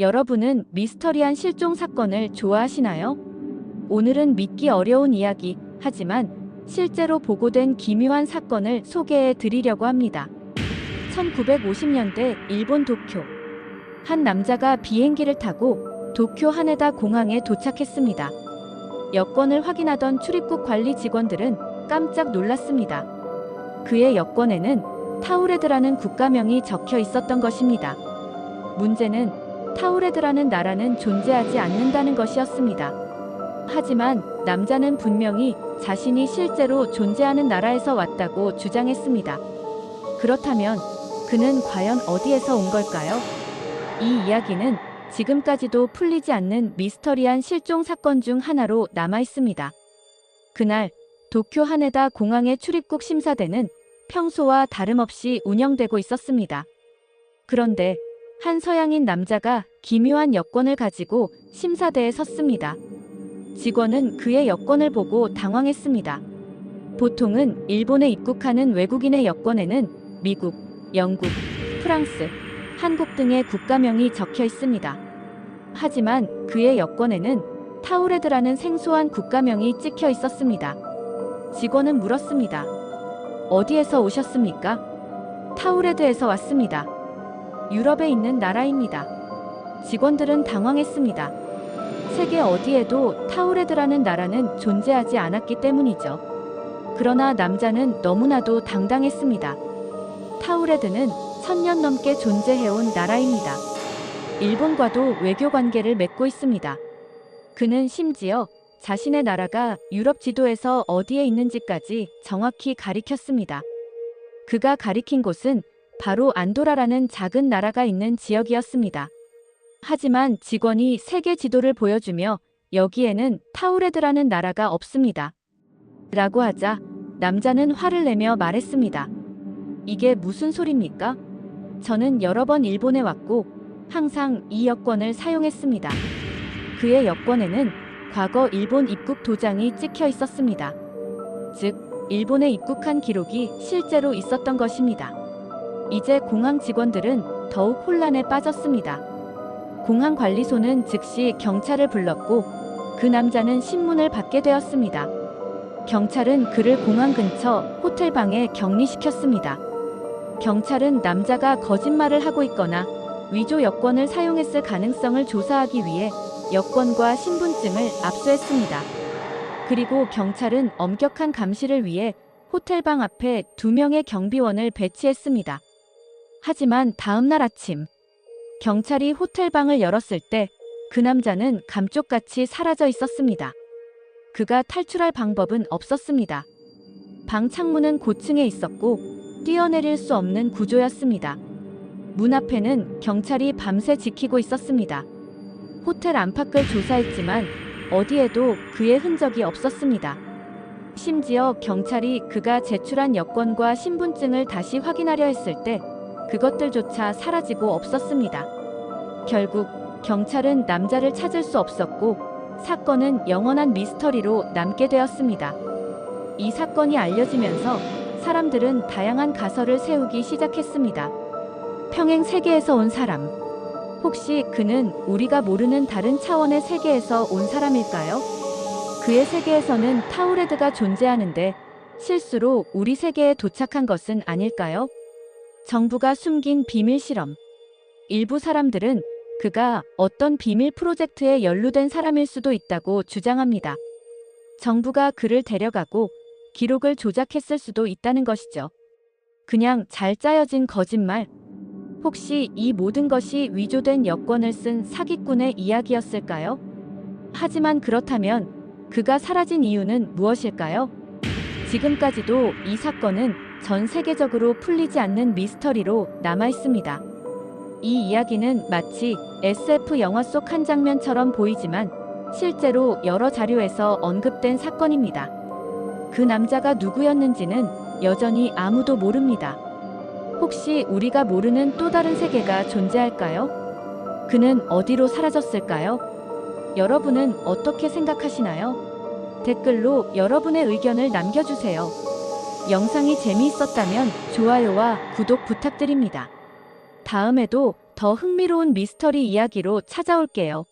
여러분은 미스터리한 실종 사건을 좋아하시나요? 오늘은 믿기 어려운 이야기, 하지만 실제로 보고된 기묘한 사건을 소개해 드리려고 합니다. 1950년대 일본 도쿄. 한 남자가 비행기를 타고 도쿄 하네다 공항에 도착했습니다. 여권을 확인하던 출입국 관리 직원들은 깜짝 놀랐습니다. 그의 여권에는 타우레드라는 국가명이 적혀 있었던 것입니다. 문제는 타우레드라는 나라는 존재하지 않는다는 것이었습니다. 하지만 남자는 분명히 자신이 실제로 존재하는 나라에서 왔다고 주장했습니다. 그렇다면 그는 과연 어디에서 온 걸까요? 이 이야기는 지금까지도 풀리지 않는 미스터리한 실종 사건 중 하나로 남아 있습니다. 그날 도쿄 하네다 공항의 출입국 심사대는 평소와 다름없이 운영되고 있었습니다. 그런데 한 서양인 남자가 기묘한 여권을 가지고 심사대에 섰습니다. 직원은 그의 여권을 보고 당황했습니다. 보통은 일본에 입국하는 외국인의 여권에는 미국, 영국, 프랑스, 한국 등의 국가명이 적혀 있습니다. 하지만 그의 여권에는 타우레드라는 생소한 국가명이 찍혀 있었습니다. 직원은 물었습니다. 어디에서 오셨습니까? 타우레드에서 왔습니다. 유럽에 있는 나라입니다. 직원들은 당황했습니다. 세계 어디에도 타우레드라는 나라는 존재하지 않았기 때문이죠. 그러나 남자는 너무나도 당당했습니다. 타우레드는 1000년 넘게 존재해온 나라입니다. 일본과도 외교 관계를 맺고 있습니다. 그는 심지어 자신의 나라가 유럽 지도에서 어디에 있는지까지 정확히 가리켰습니다. 그가 가리킨 곳은 바로 안도라라는 작은 나라가 있는 지역이었습니다. 하지만 직원이 세계 지도를 보여주며 여기에는 타우레드라는 나라가 없습니다. 라고 하자 남자는 화를 내며 말했습니다. 이게 무슨 소리입니까? 저는 여러 번 일본에 왔고 항상 이 여권을 사용했습니다. 그의 여권에는 과거 일본 입국 도장이 찍혀 있었습니다. 즉, 일본에 입국한 기록이 실제로 있었던 것입니다. 이제 공항 직원들은 더욱 혼란에 빠졌습니다. 공항 관리소는 즉시 경찰을 불렀고 그 남자는 신문을 받게 되었습니다. 경찰은 그를 공항 근처 호텔방에 격리시켰습니다. 경찰은 남자가 거짓말을 하고 있거나 위조 여권을 사용했을 가능성을 조사하기 위해 여권과 신분증을 압수했습니다. 그리고 경찰은 엄격한 감시를 위해 호텔방 앞에 2명의 경비원을 배치했습니다. 하지만 다음날 아침, 경찰이 호텔방을 열었을 때 그 남자는 감쪽같이 사라져 있었습니다. 그가 탈출할 방법은 없었습니다. 방 창문은 고층에 있었고 뛰어내릴 수 없는 구조였습니다. 문 앞에는 경찰이 밤새 지키고 있었습니다. 호텔 안팎을 조사했지만 어디에도 그의 흔적이 없었습니다. 심지어 경찰이 그가 제출한 여권과 신분증을 다시 확인하려 했을 때 그것들조차 사라지고 없었습니다. 결국 경찰은 남자를 찾을 수 없었고 사건은 영원한 미스터리로 남게 되었습니다. 이 사건이 알려지면서 사람들은 다양한 가설을 세우기 시작했습니다. 평행 세계에서 온 사람. 혹시 그는 우리가 모르는 다른 차원의 세계에서 온 사람일까요? 그의 세계에서는 타우레드가 존재하는데 실수로 우리 세계에 도착한 것은 아닐까요? 정부가 숨긴 비밀 실험. 일부 사람들은 그가 어떤 비밀 프로젝트에 연루된 사람일 수도 있다고 주장합니다. 정부가 그를 데려가고 기록을 조작했을 수도 있다는 것이죠. 그냥 잘 짜여진 거짓말. 혹시 이 모든 것이 위조된 여권을 쓴 사기꾼의 이야기였을까요? 하지만 그렇다면 그가 사라진 이유는 무엇일까요? 지금까지도 이 사건은 전 세계적으로 풀리지 않는 미스터리로 남아 있습니다. 이 이야기는 마치 SF 영화 속 한 장면처럼 보이지만 실제로 여러 자료에서 언급된 사건입니다. 그 남자가 누구였는지는 여전히 아무도 모릅니다. 혹시 우리가 모르는 또 다른 세계가 존재할까요? 그는 어디로 사라졌을까요? 여러분은 어떻게 생각하시나요? 댓글로 여러분의 의견을 남겨주세요. 영상이 재미있었다면 좋아요와 구독 부탁드립니다. 다음에도 더 흥미로운 미스터리 이야기로 찾아올게요.